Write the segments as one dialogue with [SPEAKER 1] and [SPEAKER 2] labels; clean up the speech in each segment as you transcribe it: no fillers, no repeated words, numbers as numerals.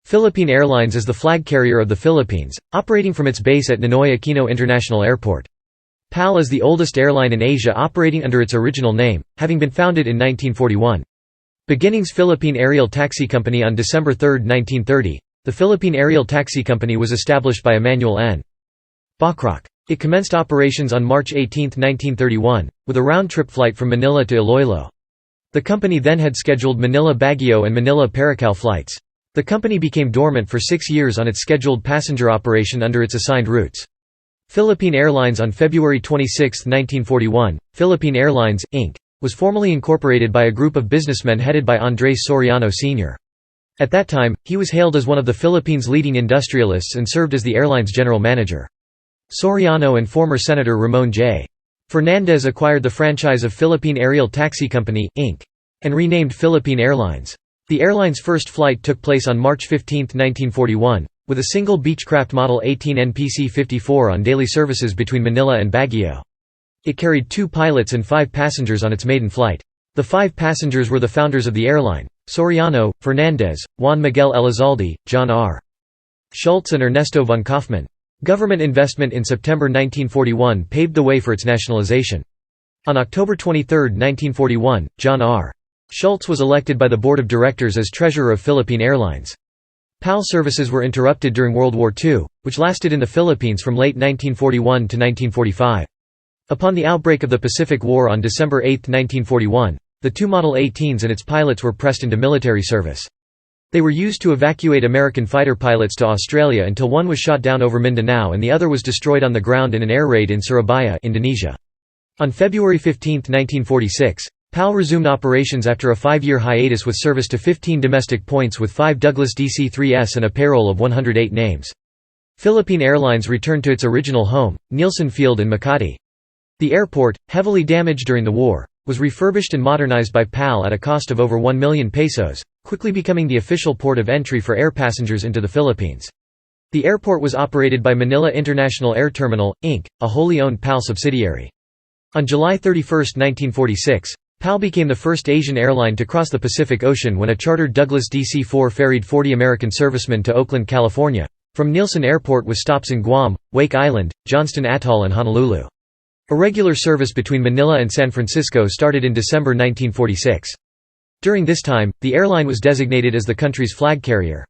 [SPEAKER 1] Philippine Airlines is the flag carrier of the Philippines, operating from its base at Ninoy Aquino International Airport. PAL is the oldest airline in Asia operating under its original name, having been founded in 1941. Beginnings: Philippine Aerial Taxi Company. On December 3, 1930, the Philippine Aerial Taxi Company was established by Emmanuel N. Bachrach. It commenced operations on March 18, 1931, with a round-trip flight from Manila to Iloilo. The company then had scheduled Manila-Baguio and Manila-Paracale flights. The company became dormant for 6 years on its scheduled passenger operation under its assigned routes. Philippine Airlines. On February 26, 1941, Philippine Airlines, Inc., was formally incorporated by a group of businessmen headed by Andres Soriano Sr. At that time, he was hailed as one of the Philippines' leading industrialists and served as the airline's general manager. Soriano and former Senator Ramon J. Fernandez acquired the franchise of Philippine Aerial Taxi Company, Inc., and renamed Philippine Airlines. The airline's first flight took place on March 15, 1941, with a single Beechcraft Model 18 NPC-54 on daily services between Manila and Baguio. It carried 2 pilots and 5 passengers on its maiden flight. The 5 passengers were the founders of the airline: Soriano, Fernandez, Juan Miguel Elizalde, John R. Schultz and Ernesto von Kaufmann. Government investment in September 1941 paved the way for its nationalization. On October 23, 1941, John R. Schultz was elected by the board of directors as treasurer of Philippine Airlines. PAL services were interrupted during World War II, which lasted in the Philippines from late 1941 to 1945. Upon the outbreak of the Pacific War on December 8, 1941, the 2 Model 18s and its pilots were pressed into military service. They were used to evacuate American fighter pilots to Australia until one was shot down over Mindanao and the other was destroyed on the ground in an air raid in Surabaya, Indonesia. On February 15, 1946, PAL resumed operations after a 5-year hiatus with service to 15 domestic points with 5 Douglas DC-3s and a payroll of 108 names. Philippine Airlines returned to its original home, Nielsen Field in Makati. The airport, heavily damaged during the war, was refurbished and modernized by PAL at a cost of over 1 million pesos, quickly becoming the official port of entry for air passengers into the Philippines. The airport was operated by Manila International Air Terminal, Inc., a wholly owned PAL subsidiary. On July 31, 1946, PAL became the first Asian airline to cross the Pacific Ocean when a chartered Douglas DC-4 ferried 40 American servicemen to Oakland, California, from Nielsen Airport with stops in Guam, Wake Island, Johnston Atoll and Honolulu. A regular service between Manila and San Francisco started in December 1946. During this time, the airline was designated as the country's flag carrier.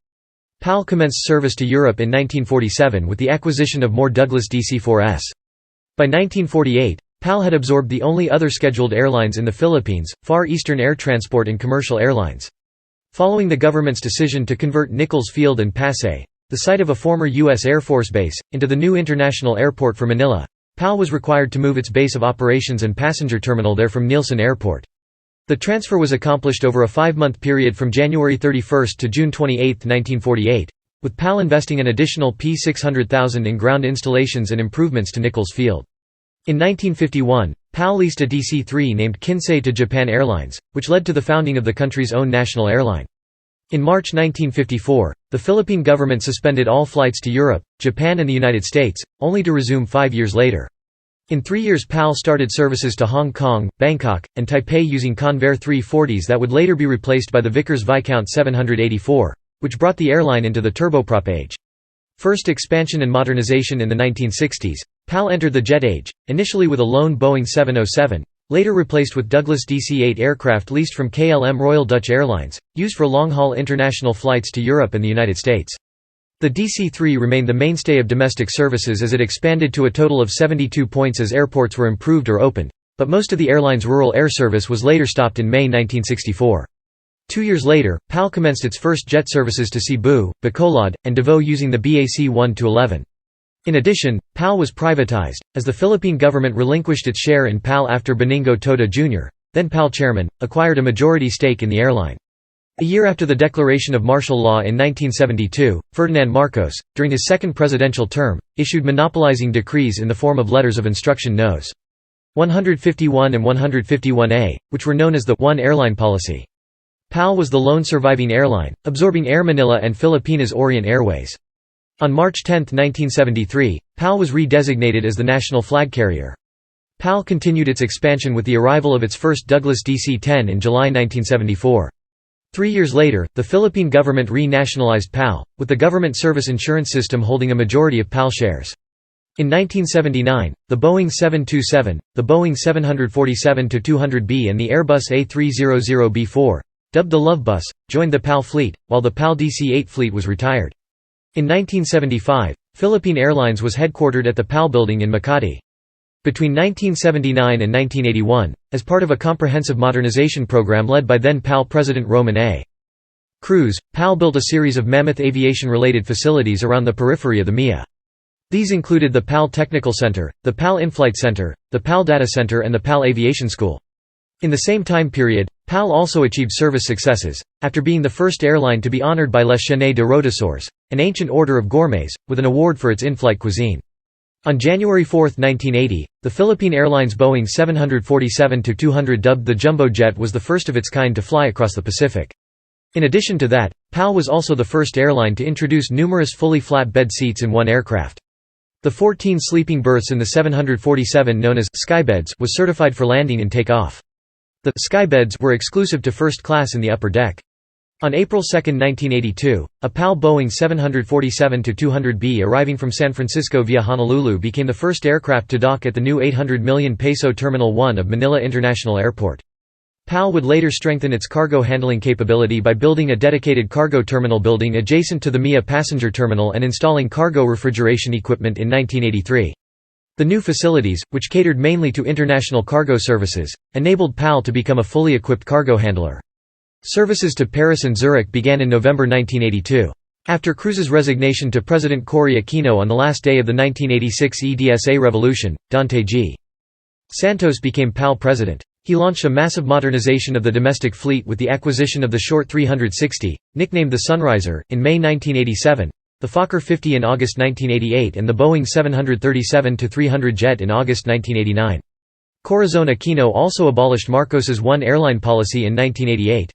[SPEAKER 1] PAL commenced service to Europe in 1947 with the acquisition of more Douglas DC-4s. By 1948, PAL had absorbed the only other scheduled airlines in the Philippines, Far Eastern Air Transport and Commercial Airlines. Following the government's decision to convert Nichols Field in Pasay, the site of a former U.S. Air Force base, into the new international airport for Manila, PAL was required to move its base of operations and passenger terminal there from Nielsen Airport. The transfer was accomplished over a 5-month period from January 31 to June 28, 1948, with PAL investing an additional P600,000 in ground installations and improvements to Nichols Field. In 1951, PAL leased a DC-3 named Kinsei to Japan Airlines, which led to the founding of the country's own national airline. In March 1954, the Philippine government suspended all flights to Europe, Japan and the United States, only to resume 5 years later. In 3 years PAL started services to Hong Kong, Bangkok, and Taipei using Convair 340s that would later be replaced by the Vickers Viscount 784, which brought the airline into the turboprop age. First expansion and modernization in the 1960s, PAL entered the jet age, initially with a lone Boeing 707, later replaced with Douglas DC-8 aircraft leased from KLM Royal Dutch Airlines, used for long-haul international flights to Europe and the United States. The DC-3 remained the mainstay of domestic services as it expanded to a total of 72 points as airports were improved or opened, but most of the airline's rural air service was later stopped in May 1964. 2 years later, PAL commenced its first jet services to Cebu, Bacolod, and Davao using the BAC 1-11. In addition, PAL was privatized, as the Philippine government relinquished its share in PAL after Benigno Toda Jr., then PAL chairman, acquired a majority stake in the airline. A year after the declaration of martial law in 1972, Ferdinand Marcos, during his second presidential term, issued monopolizing decrees in the form of letters of instruction Nos. 151 and 151A, which were known as the One Airline Policy. PAL was the lone surviving airline, absorbing Air Manila and Filipinas Orient Airways. On March 10, 1973, PAL was re-designated as the national flag carrier. PAL continued its expansion with the arrival of its first Douglas DC-10 in July 1974. 3 years later, the Philippine government re-nationalized PAL, with the government service insurance system holding a majority of PAL shares. In 1979, the Boeing 727, the Boeing 747-200B and the Airbus A300B4, dubbed the Love Bus, joined the PAL fleet, while the PAL DC-8 fleet was retired. In 1975, Philippine Airlines was headquartered at the PAL building in Makati. Between 1979 and 1981, as part of a comprehensive modernization program led by then PAL President Roman A. Cruz, PAL built a series of mammoth aviation-related facilities around the periphery of the MIA. These included the PAL Technical Center, the PAL In-Flight Center, the PAL Data Center and the PAL Aviation School. In the same time period, PAL also achieved service successes, after being the first airline to be honored by Le Chenet de Rôdisseurs, an ancient order of gourmets, with an award for its in-flight cuisine. On January 4, 1980, the Philippine Airlines Boeing 747-200, dubbed the Jumbo Jet, was the first of its kind to fly across the Pacific. In addition to that, PAL was also the first airline to introduce numerous fully flat bed seats in one aircraft. The 14 sleeping berths in the 747, known as skybeds, was certified for landing and takeoff. The skybeds were exclusive to first class in the upper deck. On April 2, 1982, a PAL Boeing 747-200B arriving from San Francisco via Honolulu became the first aircraft to dock at the new 800 million peso Terminal 1 of Manila International Airport. PAL would later strengthen its cargo handling capability by building a dedicated cargo terminal building adjacent to the MIA passenger terminal and installing cargo refrigeration equipment in 1983. The new facilities, which catered mainly to international cargo services, enabled PAL to become a fully equipped cargo handler. Services to Paris and Zurich began in November 1982. After Cruz's resignation to President Ninoy Aquino on the last day of the 1986 EDSA revolution, Dante G. Santos became PAL president. He launched a massive modernization of the domestic fleet with the acquisition of the Short 360, nicknamed the Sunriser, in May 1987, the Fokker 50 in August 1988 and the Boeing 737-300 jet in August 1989. Corazon Aquino also abolished Marcos's one airline policy in 1988.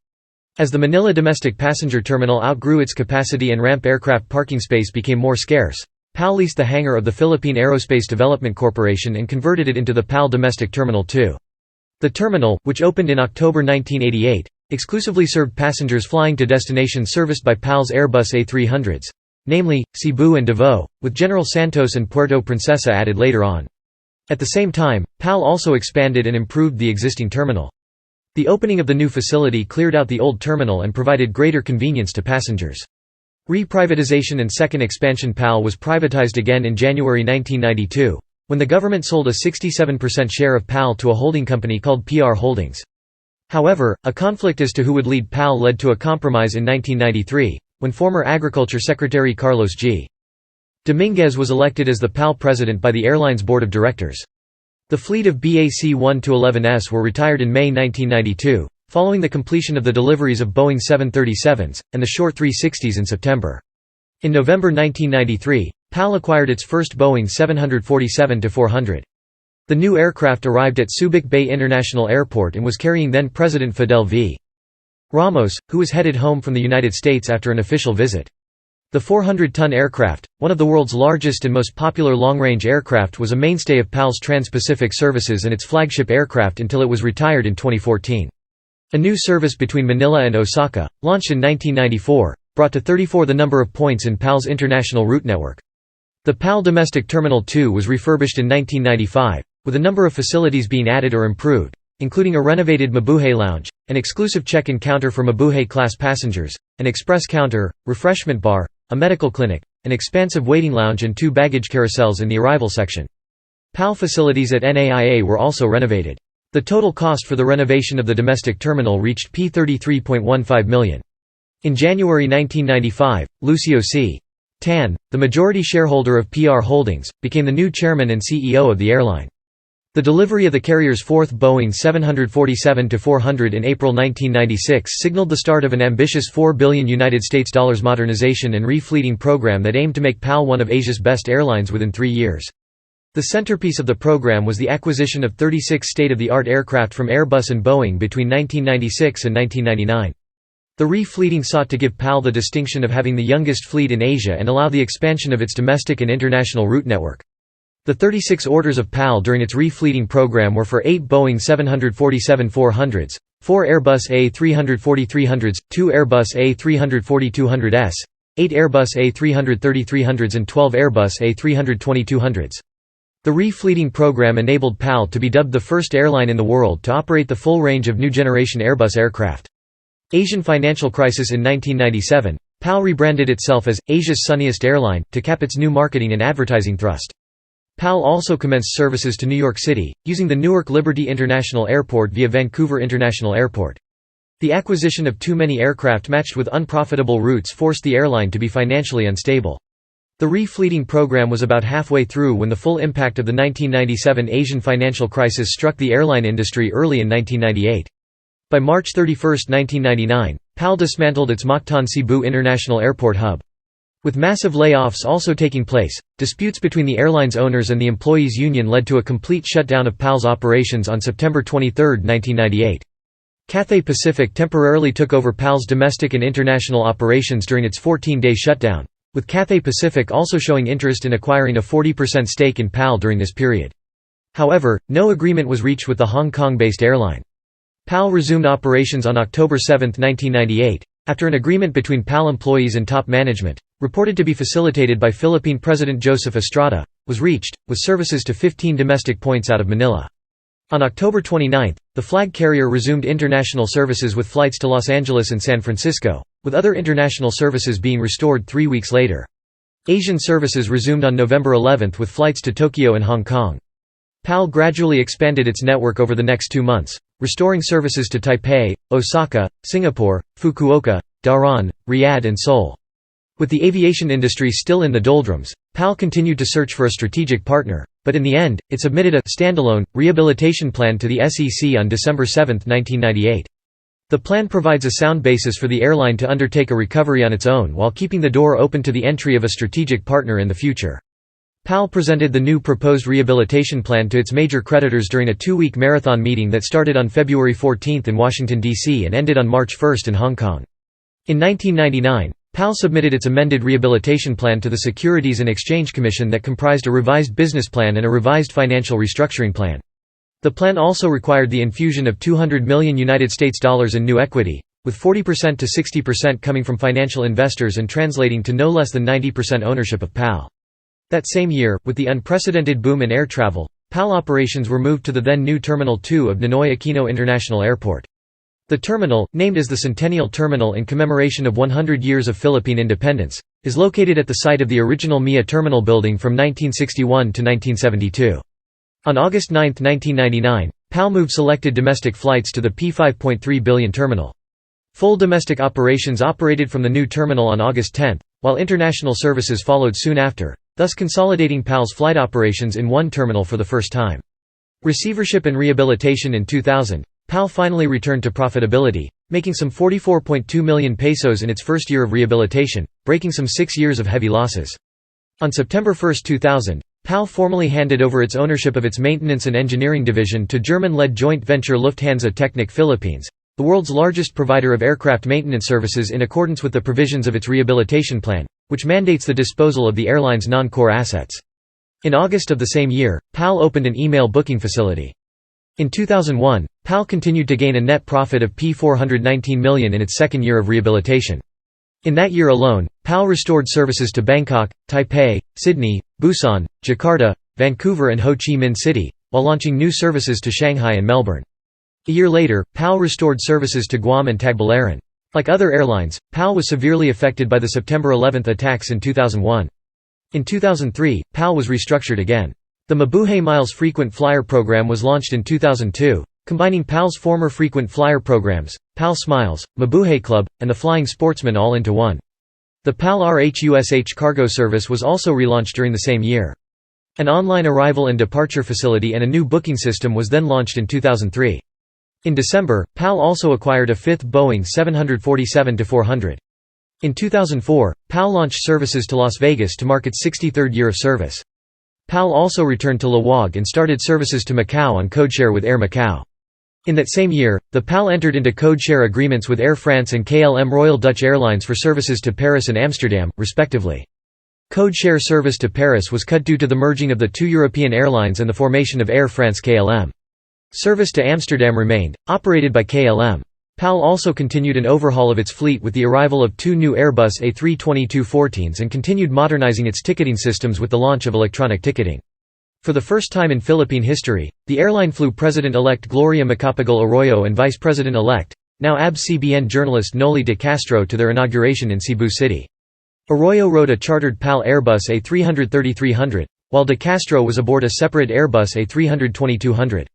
[SPEAKER 1] As the Manila domestic passenger terminal outgrew its capacity and ramp aircraft parking space became more scarce, PAL leased the hangar of the Philippine Aerospace Development Corporation and converted it into the PAL Domestic Terminal 2. The terminal, which opened in October 1988, exclusively served passengers flying to destinations serviced by PAL's Airbus A300s, namely, Cebu and Davao, with General Santos and Puerto Princesa added later on. At the same time, PAL also expanded and improved the existing terminal. The opening of the new facility cleared out the old terminal and provided greater convenience to passengers. Reprivatization and second expansion. PAL was privatized again in January 1992. When the government sold a 67% share of PAL to a holding company called PR Holdings. However, a conflict as to who would lead PAL led to a compromise in 1993, when former Agriculture Secretary Carlos G. Dominguez was elected as the PAL president by the airline's board of directors. The fleet of BAC 1-11s were retired in May 1992, following the completion of the deliveries of Boeing 737s, and the Short 360s in September. In November 1993, PAL acquired its first Boeing 747-400. The new aircraft arrived at Subic Bay International Airport and was carrying then-President Fidel V. Ramos, who was headed home from the United States after an official visit. The 400-ton aircraft, one of the world's largest and most popular long-range aircraft, was a mainstay of PAL's Trans-Pacific services and its flagship aircraft until it was retired in 2014. A new service between Manila and Osaka, launched in 1994, brought to 34 the number of points in PAL's international route network. The PAL Domestic Terminal 2 was refurbished in 1995, with a number of facilities being added or improved, including a renovated Mabuhay Lounge, an exclusive check-in counter for Mabuhay class passengers, an express counter, refreshment bar, a medical clinic, an expansive waiting lounge and 2 baggage carousels in the arrival section. PAL facilities at NAIA were also renovated. The total cost for the renovation of the domestic terminal reached $33.15 million. In January 1995, Lucio Tan, the majority shareholder of PR Holdings, became the new chairman and CEO of the airline. The delivery of the carrier's fourth Boeing 747-400 in April 1996 signaled the start of an ambitious $4 billion modernization and refleeting program that aimed to make PAL one of Asia's best airlines within 3 years. The centerpiece of the program was the acquisition of 36 state-of-the-art aircraft from Airbus and Boeing between 1996 and 1999. The refleeting sought to give PAL the distinction of having the youngest fleet in Asia and allow the expansion of its domestic and international route network. The 36 orders of PAL during its refleeting program were for 8 Boeing 747-400s, 4 Airbus A340-300s, 2 Airbus A340-200s, 8 Airbus A330-300s and 12 Airbus A320-200s. The refleeting program enabled PAL to be dubbed the first airline in the world to operate the full range of new-generation Airbus aircraft. Asian financial crisis in 1997, PAL rebranded itself as Asia's Sunniest Airline to cap its new marketing and advertising thrust. PAL also commenced services to New York City, using the Newark Liberty International Airport via Vancouver International Airport. The acquisition of too many aircraft matched with unprofitable routes forced the airline to be financially unstable. The refleeting program was about halfway through when the full impact of the 1997 Asian financial crisis struck the airline industry early in 1998. By March 31, 1999, PAL dismantled its Mactan Cebu International Airport hub. With massive layoffs also taking place, disputes between the airline's owners and the employees' union led to a complete shutdown of PAL's operations on September 23, 1998. Cathay Pacific temporarily took over PAL's domestic and international operations during its 14-day shutdown, with Cathay Pacific also showing interest in acquiring a 40% stake in PAL during this period. However, no agreement was reached with the Hong Kong-based airline. PAL resumed operations on October 7, 1998, after an agreement between PAL employees and top management, reported to be facilitated by Philippine President Joseph Estrada, was reached, with services to 15 domestic points out of Manila. On October 29, the flag carrier resumed international services with flights to Los Angeles and San Francisco, with other international services being restored 3 weeks later. Asian services resumed on November 11 with flights to Tokyo and Hong Kong. PAL gradually expanded its network over the next 2 months, restoring services to Taipei, Osaka, Singapore, Fukuoka, Dhahran, Riyadh and Seoul. With the aviation industry still in the doldrums, PAL continued to search for a strategic partner, but in the end, it submitted a standalone rehabilitation plan to the SEC on December 7, 1998. The plan provides a sound basis for the airline to undertake a recovery on its own while keeping the door open to the entry of a strategic partner in the future. PAL presented the new proposed rehabilitation plan to its major creditors during a 2-week marathon meeting that started on February 14 in Washington, D.C. and ended on March 1 in Hong Kong. In 1999, PAL submitted its amended rehabilitation plan to the Securities and Exchange Commission that comprised a revised business plan and a revised financial restructuring plan. The plan also required the infusion of $200 million in new equity, with 40% to 60% coming from financial investors and translating to no less than 90% ownership of PAL. That same year, with the unprecedented boom in air travel, PAL operations were moved to the then new Terminal 2 of Ninoy Aquino International Airport. The terminal, named as the Centennial Terminal in commemoration of 100 years of Philippine independence, is located at the site of the original MIA terminal building from 1961 to 1972. On August 9, 1999, PAL moved selected domestic flights to the P5.3 billion terminal. Full domestic operations operated from the new terminal on August 10, while international services followed soon after, thus consolidating PAL's flight operations in one terminal for the first time. Receivership and rehabilitation in 2000, PAL finally returned to profitability, making some 44.2 million pesos in its first year of rehabilitation, breaking some 6 years of heavy losses. On September 1, 2000, PAL formally handed over its ownership of its maintenance and engineering division to German-led joint venture Lufthansa Technik Philippines, the world's largest provider of aircraft maintenance services in accordance with the provisions of its rehabilitation plan, which mandates the disposal of the airline's non-core assets. In August of the same year, PAL opened an email booking facility. In 2001, PAL continued to gain a net profit of P419 million in its second year of rehabilitation. In that year alone, PAL restored services to Bangkok, Taipei, Sydney, Busan, Jakarta, Vancouver and Ho Chi Minh City, while launching new services to Shanghai and Melbourne. A year later, PAL restored services to Guam and Tagbilaran. Like other airlines, PAL was severely affected by the September 11 attacks in 2001. In 2003, PAL was restructured again. The Mabuhay Miles frequent flyer program was launched in 2002, combining PAL's former frequent flyer programs, PAL Smiles, Mabuhay Club, and the Flying Sportsman all into one. The PAL RHUSH cargo service was also relaunched during the same year. An online arrival and departure facility and a new booking system was then launched in 2003. In December, PAL also acquired a fifth Boeing 747-400. In 2004, PAL launched services to Las Vegas to mark its 63rd year of service. PAL also returned to Laoag and started services to Macau on codeshare with Air Macau. In that same year, the PAL entered into codeshare agreements with Air France and KLM Royal Dutch Airlines for services to Paris and Amsterdam, respectively. Codeshare service to Paris was cut due to the merging of the two European airlines and the formation of Air France-KLM. Service to Amsterdam remained, operated by KLM. PAL also continued an overhaul of its fleet with the arrival of 2 new Airbus A320-214s and continued modernizing its ticketing systems with the launch of electronic ticketing. For the first time in Philippine history, the airline flew President-elect Gloria Macapagal Arroyo and Vice President-elect, now ABS-CBN journalist Noli de Castro to their inauguration in Cebu City. Arroyo rode a chartered PAL Airbus A330-300, while de Castro was aboard a separate Airbus A320-200.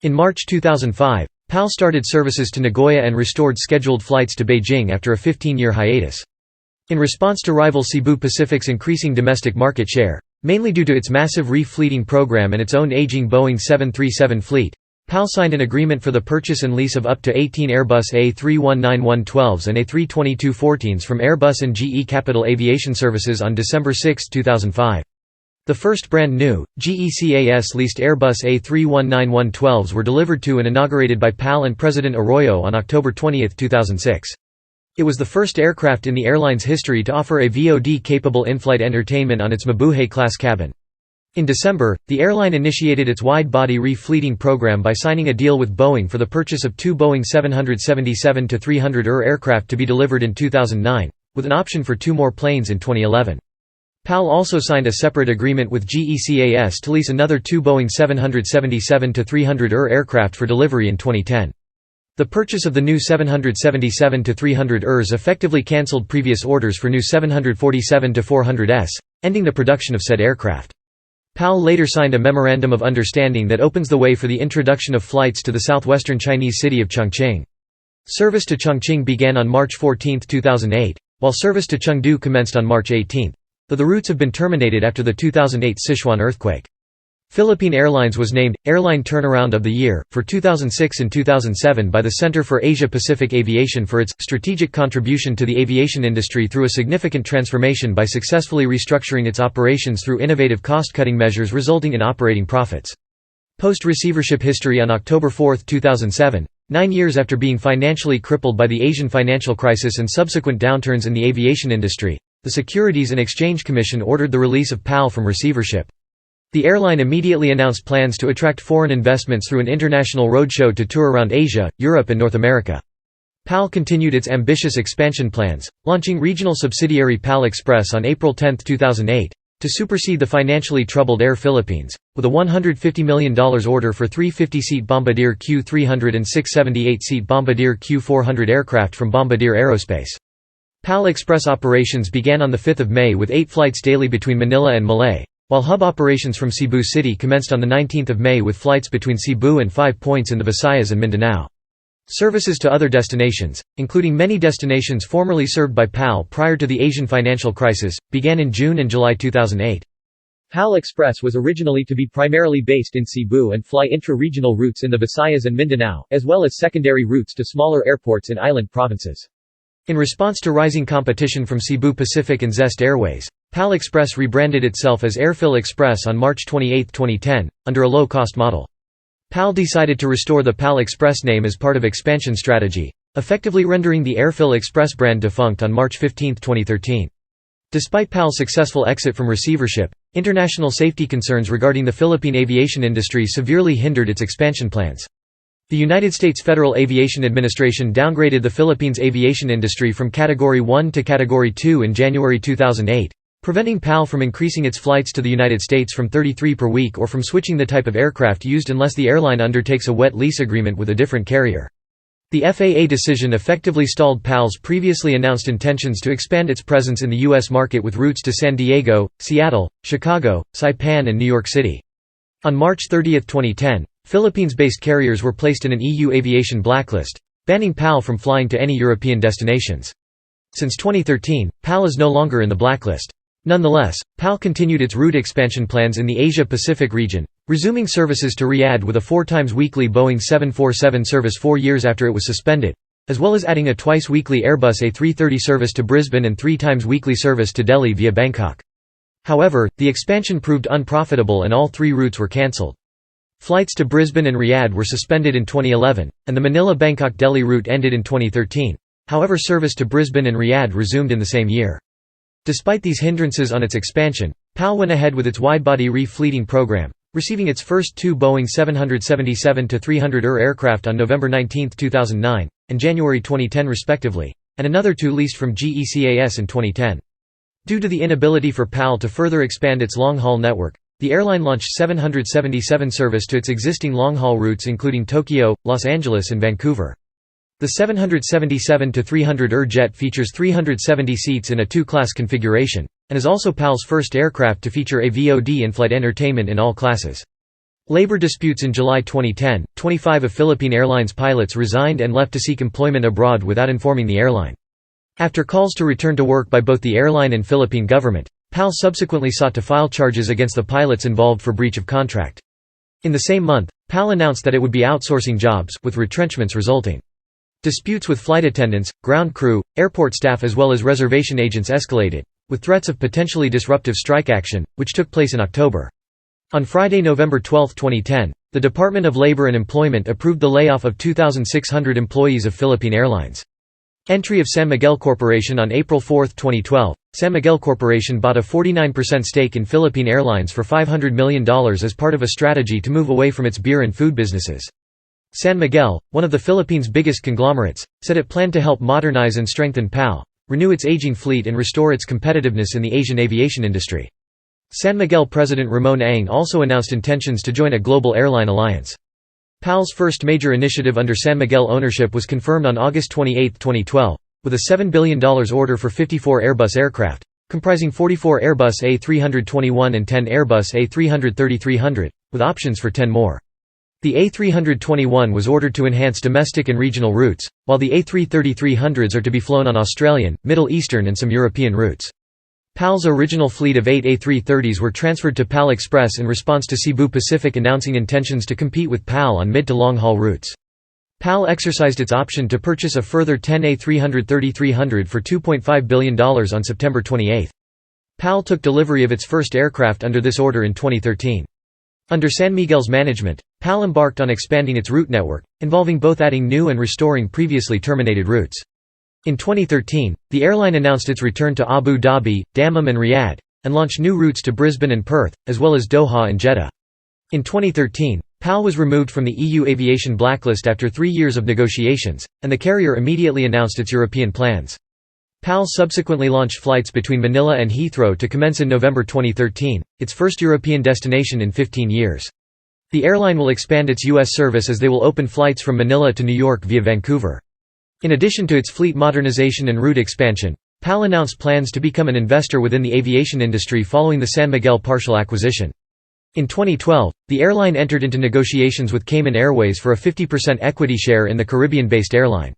[SPEAKER 1] In March 2005, PAL started services to Nagoya and restored scheduled flights to Beijing after a 15-year hiatus. In response to rival Cebu Pacific's increasing domestic market share, mainly due to its massive refleeting program and its own aging Boeing 737 fleet, PAL signed an agreement for the purchase and lease of up to 18 Airbus A319-112s and A320-214s from Airbus and GE Capital Aviation Services on December 6, 2005. The first brand-new, GECAS-leased Airbus A319-112s were delivered to and inaugurated by PAL and President Arroyo on October 20, 2006. It was the first aircraft in the airline's history to offer a VOD-capable in-flight entertainment on its Mabuhay-class cabin. In December, the airline initiated its wide-body refleeting program by signing a deal with Boeing for the purchase of 2 Boeing 777-300ER aircraft to be delivered in 2009, with an option for 2 more planes in 2011. PAL also signed a separate agreement with GECAS to lease another 2 Boeing 777-300ER aircraft for delivery in 2010. The purchase of the new 777-300ERs effectively cancelled previous orders for new 747-400s, ending the production of said aircraft. PAL later signed a Memorandum of Understanding that opens the way for the introduction of flights to the southwestern Chinese city of Chongqing. Service to Chongqing began on March 14, 2008, while service to Chengdu commenced on March 18. Though the routes have been terminated after the 2008 Sichuan earthquake. Philippine Airlines was named Airline Turnaround of the Year for 2006 and 2007 by the Center for Asia-Pacific Aviation for its strategic contribution to the aviation industry through a significant transformation by successfully restructuring its operations through innovative cost-cutting measures resulting in operating profits. Post-receivership history on October 4, 2007, 9 years after being financially crippled by the Asian financial crisis and subsequent downturns in the aviation industry, the Securities and Exchange Commission ordered the release of PAL from receivership. The airline immediately announced plans to attract foreign investments through an international roadshow to tour around Asia, Europe and North America. PAL continued its ambitious expansion plans, launching regional subsidiary PAL Express on April 10, 2008, to supersede the financially troubled Air Philippines, with a $150 million order for 3 50-seat Bombardier Q300 and 6 78-seat Bombardier Q400 aircraft from Bombardier Aerospace. PAL Express operations began on 5 May with 8 flights daily between Manila and Malay, while hub operations from Cebu City commenced on 19 May with flights between Cebu and 5 points in the Visayas and Mindanao. Services to other destinations, including many destinations formerly served by PAL prior to the Asian financial crisis, began in June and July 2008. PAL Express was originally to be primarily based in Cebu and fly intra-regional routes in the Visayas and Mindanao, as well as secondary routes to smaller airports in island provinces. In response to rising competition from Cebu Pacific and Zest Airways, PAL Express rebranded itself as Airphil Express on March 28, 2010, under a low-cost model. PAL decided to restore the PAL Express name as part of expansion strategy, effectively rendering the Airphil Express brand defunct on March 15, 2013. Despite PAL's successful exit from receivership, international safety concerns regarding the Philippine aviation industry severely hindered its expansion plans. The United States Federal Aviation Administration downgraded the Philippines aviation industry from Category 1 to Category 2 in January 2008, preventing PAL from increasing its flights to the United States from 33 per week or from switching the type of aircraft used unless the airline undertakes a wet lease agreement with a different carrier. The FAA decision effectively stalled PAL's previously announced intentions to expand its presence in the U.S. market with routes to San Diego, Seattle, Chicago, Saipan and New York City. On March 30, 2010, Philippines-based carriers were placed in an EU aviation blacklist, banning PAL from flying to any European destinations. Since 2013, PAL is no longer in the blacklist. Nonetheless, PAL continued its route expansion plans in the Asia-Pacific region, resuming services to Riyadh with a 4x weekly Boeing 747 service 4 years after it was suspended, as well as adding a twice-weekly Airbus A330 service to Brisbane and 3x weekly service to Delhi via Bangkok. However, the expansion proved unprofitable and all 3 routes were cancelled. Flights to Brisbane and Riyadh were suspended in 2011, and the Manila-Bangkok-Delhi route ended in 2013. However, service to Brisbane and Riyadh resumed in the same year. Despite these hindrances on its expansion, PAL went ahead with its wide-body refleeting program, receiving its first two Boeing 777-300ER aircraft on November 19, 2009, and January 2010 respectively, and another two leased from GECAS in 2010. Due to the inability for PAL to further expand its long-haul network, the airline launched 777 service to its existing long-haul routes including Tokyo, Los Angeles and Vancouver. The 777-300ER jet features 370 seats in a two-class configuration, and is also PAL's first aircraft to feature a VOD in-flight entertainment in all classes. Labor disputes. In July 2010, 25 of Philippine Airlines pilots resigned and left to seek employment abroad without informing the airline. After calls to return to work by both the airline and Philippine government, PAL subsequently sought to file charges against the pilots involved for breach of contract. In the same month, PAL announced that it would be outsourcing jobs, with retrenchments resulting. Disputes with flight attendants, ground crew, airport staff as well as reservation agents escalated, with threats of potentially disruptive strike action, which took place in October. On Friday, November 12, 2010, the Department of Labor and Employment approved the layoff of 2,600 employees of Philippine Airlines. Entry of San Miguel Corporation. On April 4, 2012, San Miguel Corporation bought a 49% stake in Philippine Airlines for $500 million as part of a strategy to move away from its beer and food businesses. San Miguel, one of the Philippines' biggest conglomerates, said it planned to help modernize and strengthen PAL, renew its aging fleet and restore its competitiveness in the Asian aviation industry. San Miguel President Ramon Ang also announced intentions to join a global airline alliance. PAL's first major initiative under San Miguel ownership was confirmed on August 28, 2012, with a $7 billion order for 54 Airbus aircraft, comprising 44 Airbus A321 and 10 Airbus A330-300, with options for 10 more. The A321 was ordered to enhance domestic and regional routes, while the A330-300s are to be flown on Australian, Middle Eastern and some European routes. PAL's original fleet of 8 A330s were transferred to PAL Express in response to Cebu Pacific announcing intentions to compete with PAL on mid- to long-haul routes. PAL exercised its option to purchase a further 10 A330-300 for $2.5 billion on September 28. PAL took delivery of its first aircraft under this order in 2013. Under San Miguel's management, PAL embarked on expanding its route network, involving both adding new and restoring previously terminated routes. In 2013, the airline announced its return to Abu Dhabi, Dammam and Riyadh, and launched new routes to Brisbane and Perth, as well as Doha and Jeddah. In 2013, PAL was removed from the EU aviation blacklist after 3 years of negotiations, and the carrier immediately announced its European plans. PAL subsequently launched flights between Manila and Heathrow to commence in November 2013, its first European destination in 15 years. The airline will expand its U.S. service as they will open flights from Manila to New York via Vancouver. In addition to its fleet modernization and route expansion, PAL announced plans to become an investor within the aviation industry following the San Miguel partial acquisition. In 2012, the airline entered into negotiations with Cayman Airways for a 50% equity share in the Caribbean-based airline.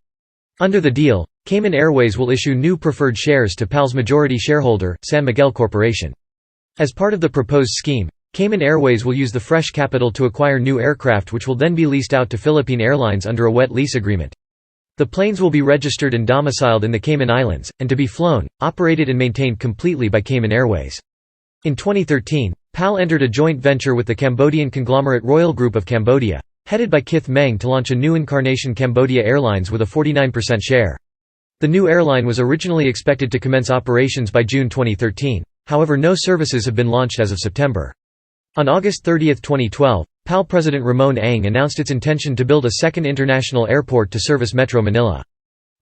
[SPEAKER 1] Under the deal, Cayman Airways will issue new preferred shares to PAL's majority shareholder, San Miguel Corporation. As part of the proposed scheme, Cayman Airways will use the fresh capital to acquire new aircraft which will then be leased out to Philippine Airlines under a wet lease agreement. The planes will be registered and domiciled in the Cayman Islands, and to be flown, operated and maintained completely by Cayman Airways. In 2013, PAL entered a joint venture with the Cambodian conglomerate Royal Group of Cambodia, headed by Kith Meng, to launch a new incarnation, Cambodia Airlines, with a 49% share. The new airline was originally expected to commence operations by June 2013, however no services have been launched as of September. On August 30, 2012, PAL President Ramon Ang announced its intention to build a second international airport to service Metro Manila.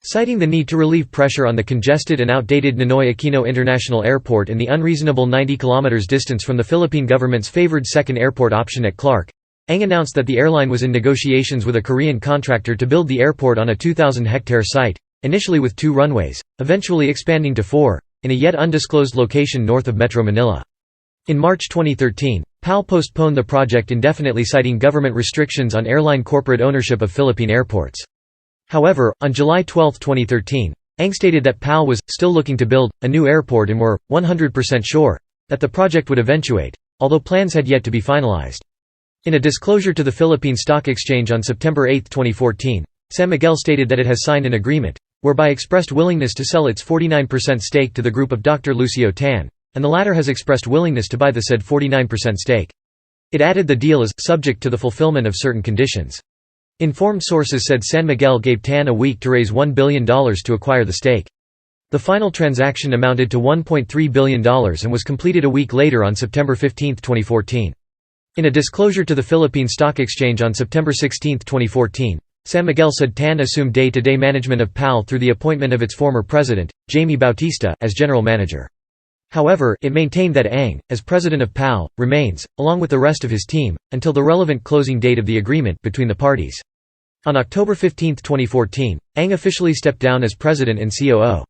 [SPEAKER 1] Citing the need to relieve pressure on the congested and outdated Ninoy Aquino International Airport and the unreasonable 90 km distance from the Philippine government's favored second airport option at Clark, Ang announced that the airline was in negotiations with a Korean contractor to build the airport on a 2,000-hectare site, initially with 2 runways, eventually expanding to 4, in a yet undisclosed location north of Metro Manila. In March 2013, PAL postponed the project indefinitely, citing government restrictions on airline corporate ownership of Philippine airports. However, on July 12, 2013, Ang stated that PAL was still looking to build a new airport and were 100% sure that the project would eventuate, although plans had yet to be finalized. In a disclosure to the Philippine Stock Exchange on September 8, 2014, San Miguel stated that it has signed an agreement whereby expressed willingness to sell its 49% stake to the group of Dr. Lucio Tan, and the latter has expressed willingness to buy the said 49% stake. It added the deal is subject to the fulfillment of certain conditions. Informed sources said San Miguel gave Tan a week to raise $1 billion to acquire the stake. The final transaction amounted to $1.3 billion and was completed a week later on September 15, 2014. In a disclosure to the Philippine Stock Exchange on September 16, 2014, San Miguel said TAN assumed day-to-day management of PAL through the appointment of its former president, Jaime Bautista, as general manager. However, it maintained that Ang, as president of PAL, remains, along with the rest of his team, until the relevant closing date of the agreement between the parties. On October 15, 2014, Ang officially stepped down as president and COO.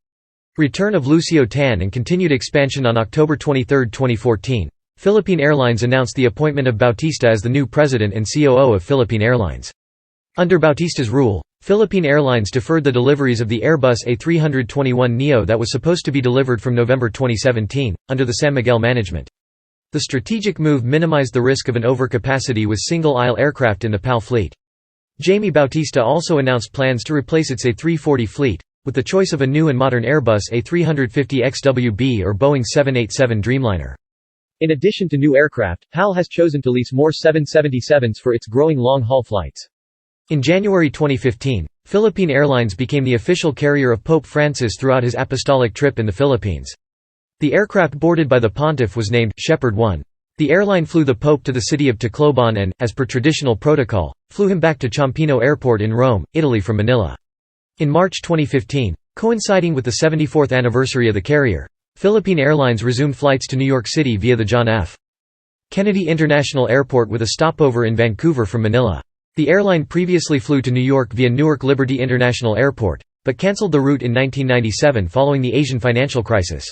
[SPEAKER 1] Return of Lucio Tan and continued expansion. On October 23, 2014, Philippine Airlines announced the appointment of Bautista as the new president and COO of Philippine Airlines. Under Bautista's rule, Philippine Airlines deferred the deliveries of the Airbus A321neo that was supposed to be delivered from November 2017, under the San Miguel management. The strategic move minimized the risk of an overcapacity with single-aisle aircraft in the PAL fleet. Jaime Bautista also announced plans to replace its A340 fleet, with the choice of a new and modern Airbus A350XWB or Boeing 787 Dreamliner. In addition to new aircraft, PAL has chosen to lease more 777s for its growing long-haul flights. In January 2015, Philippine Airlines became the official carrier of Pope Francis throughout his apostolic trip in the Philippines. The aircraft boarded by the pontiff was named Shepherd 1. The airline flew the Pope to the city of Tacloban and, as per traditional protocol, flew him back to Ciampino Airport in Rome, Italy from Manila. In March 2015, coinciding with the 74th anniversary of the carrier, Philippine Airlines resumed flights to New York City via the John F. Kennedy International Airport with a stopover in Vancouver from Manila. The airline previously flew to New York via Newark Liberty International Airport, but cancelled the route in 1997 following the Asian financial crisis.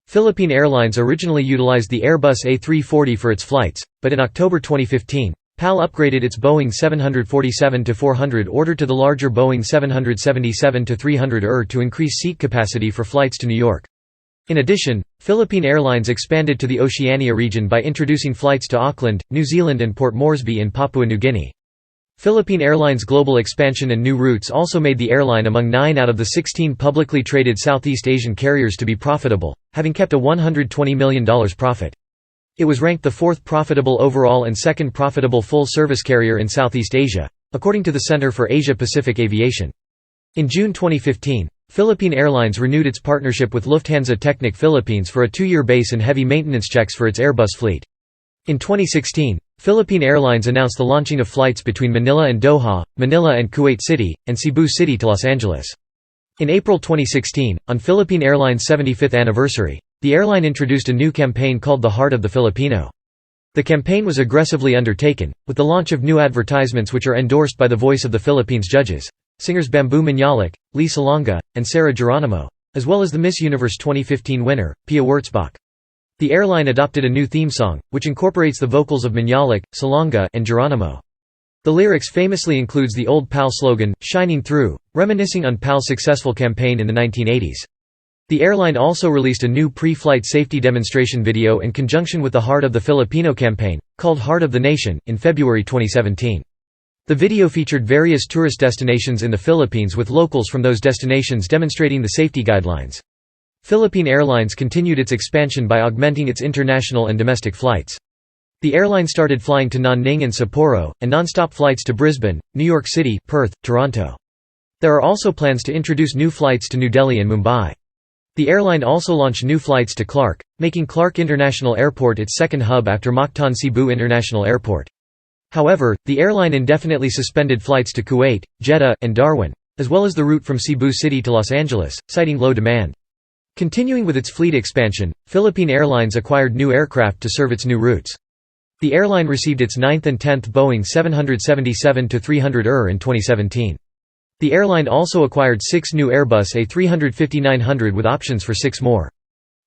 [SPEAKER 1] Philippine Airlines originally utilized the Airbus A340 for its flights, but in October 2015, PAL upgraded its Boeing 747-400 order to the larger Boeing 777-300ER to increase seat capacity for flights to New York. In addition, Philippine Airlines expanded to the Oceania region by introducing flights to Auckland, New Zealand and Port Moresby in Papua New Guinea. Philippine Airlines' global expansion and new routes also made the airline among 9 out of the 16 publicly traded Southeast Asian carriers to be profitable, having kept a $120 million profit. It was ranked the 4th profitable overall and 2nd profitable full-service carrier in Southeast Asia, according to the Center for Asia-Pacific Aviation. In June 2015, Philippine Airlines renewed its partnership with Lufthansa Technik Philippines for a 2-year base and heavy maintenance checks for its Airbus fleet. In 2016, Philippine Airlines announced the launching of flights between Manila and Doha, Manila and Kuwait City, and Cebu City to Los Angeles. In April 2016, on Philippine Airlines' 75th anniversary, the airline introduced a new campaign called The Heart of the Filipino. The campaign was aggressively undertaken, with the launch of new advertisements which are endorsed by the Voice of the Philippines judges, singers Bamboo Manyalik, Lee Salonga, and Sarah Geronimo, as well as the Miss Universe 2015 winner, Pia Wurtzbach. The airline adopted a new theme song, which incorporates the vocals of Manyalik, Salonga, and Geronimo. The lyrics famously includes the old PAL slogan, "Shining Through," reminiscing on PAL's successful campaign in the 1980s. The airline also released a new pre-flight safety demonstration video in conjunction with the Heart of the Filipino campaign, called Heart of the Nation, in February 2017. The video featured various tourist destinations in the Philippines with locals from those destinations demonstrating the safety guidelines. Philippine Airlines continued its expansion by augmenting its international and domestic flights. The airline started flying to Nanning and Sapporo, and non-stop flights to Brisbane, New York City, Perth, Toronto. There are also plans to introduce new flights to New Delhi and Mumbai. The airline also launched new flights to Clark, making Clark International Airport its second hub after Mactan Cebu International Airport. However, the airline indefinitely suspended flights to Kuwait, Jeddah, and Darwin, as well as the route from Cebu City to Los Angeles, citing low demand. Continuing with its fleet expansion, Philippine Airlines acquired new aircraft to serve its new routes. The airline received its 9th and 10th Boeing 777-300ER in 2017. The airline also acquired 6 new Airbus A350-900 with options for 6 more.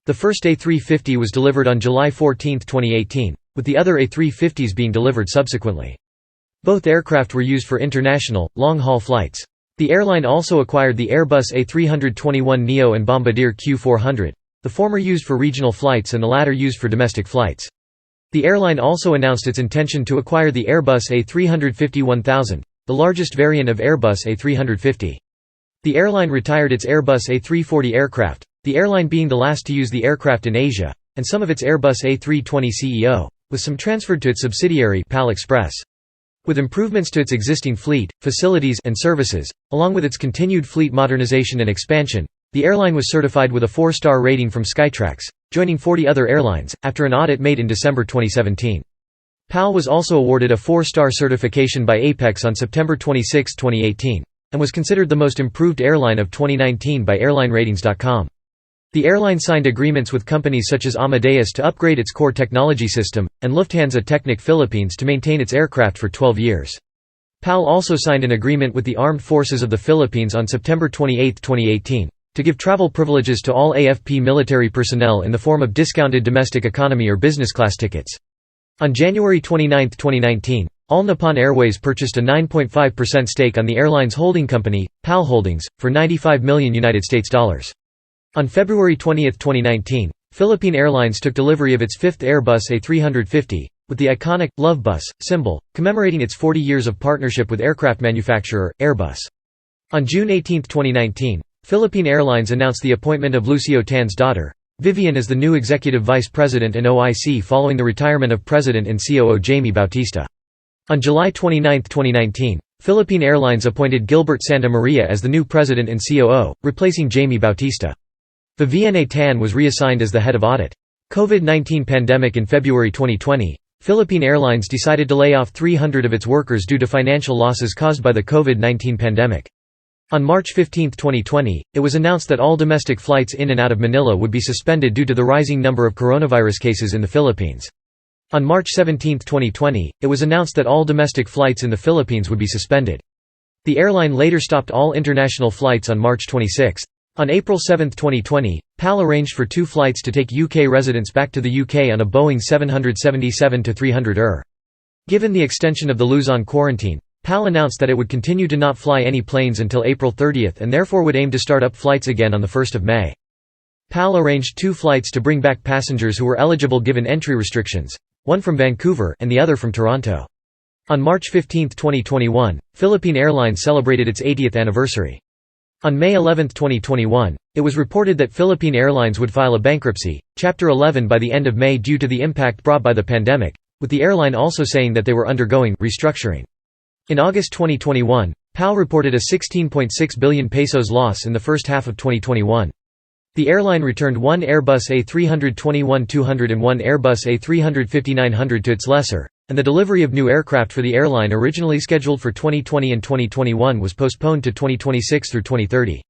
[SPEAKER 1] The first A350 was delivered on July 14, 2018, with the other A350s being delivered subsequently. Both aircraft were used for international, long-haul flights. The airline also acquired the Airbus A321neo and Bombardier Q400, the former used for regional flights and the latter used for domestic flights. The airline also announced its intention to acquire the Airbus A350-1000, the largest variant of Airbus A350. The airline retired its Airbus A340 aircraft, the airline being the last to use the aircraft in Asia, and some of its Airbus A320ceo, with some transferred to its subsidiary PAL Express. With improvements to its existing fleet, facilities and services, along with its continued fleet modernization and expansion, the airline was certified with a 4-star rating from Skytrax, joining 40 other airlines, after an audit made in December 2017. PAL was also awarded a 4-star certification by Apex on September 26, 2018, and was considered the most improved airline of 2019 by airlineratings.com. The airline signed agreements with companies such as Amadeus to upgrade its core technology system, and Lufthansa Technik Philippines to maintain its aircraft for 12 years. PAL also signed an agreement with the Armed Forces of the Philippines on September 28, 2018, to give travel privileges to all AFP military personnel in the form of discounted domestic economy or business class tickets. On January 29, 2019, All Nippon Airways purchased a 9.5% stake on the airline's holding company, PAL Holdings, for $95 million. On February 20, 2019, Philippine Airlines took delivery of its 5th Airbus A350, with the iconic Love Bus symbol, commemorating its 40 years of partnership with aircraft manufacturer, Airbus. On June 18, 2019, Philippine Airlines announced the appointment of Lucio Tan's daughter, Vivian, as the new executive vice president and OIC following the retirement of President and COO Jaime Bautista. On July 29, 2019, Philippine Airlines appointed Gilbert Santa Maria as the new president and COO, replacing Jaime Bautista. Vivian Tan was reassigned as the head of audit. COVID-19 pandemic. In February 2020, Philippine Airlines decided to lay off 300 of its workers due to financial losses caused by the COVID-19 pandemic. On March 15, 2020, it was announced that all domestic flights in and out of Manila would be suspended due to the rising number of coronavirus cases in the Philippines. On March 17, 2020, it was announced that all domestic flights in the Philippines would be suspended. The airline later stopped all international flights on March 26. On April 7, 2020, PAL arranged for 2 flights to take UK residents back to the UK on a Boeing 777-300ER. Given the extension of the Luzon quarantine, PAL announced that it would continue to not fly any planes until April 30 and therefore would aim to start up flights again on 1 May. PAL arranged 2 flights to bring back passengers who were eligible given entry restrictions, one from Vancouver and the other from Toronto. On March 15, 2021, Philippine Airlines celebrated its 80th anniversary. On May 11, 2021, it was reported that Philippine Airlines would file a bankruptcy, Chapter 11 by the end of May due to the impact brought by the pandemic, with the airline also saying that they were undergoing restructuring. In August 2021, PAL reported a 16.6 billion pesos loss in the first half of 2021. The airline returned 1 Airbus A321-200 and 1 Airbus A350-900 to its lessor, and the delivery of new aircraft for the airline originally scheduled for 2020 and 2021 was postponed to 2026 through 2030.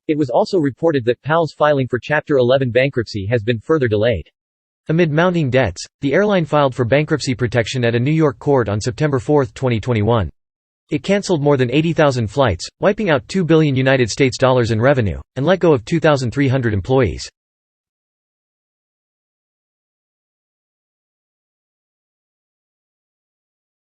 [SPEAKER 1] It was also reported that PAL's filing for Chapter 11 bankruptcy has been further delayed. Amid mounting debts, the airline filed for bankruptcy protection at a New York court on September 4, 2021. It canceled more than 80,000 flights, wiping out $2 billion in revenue, and let go of 2,300 employees.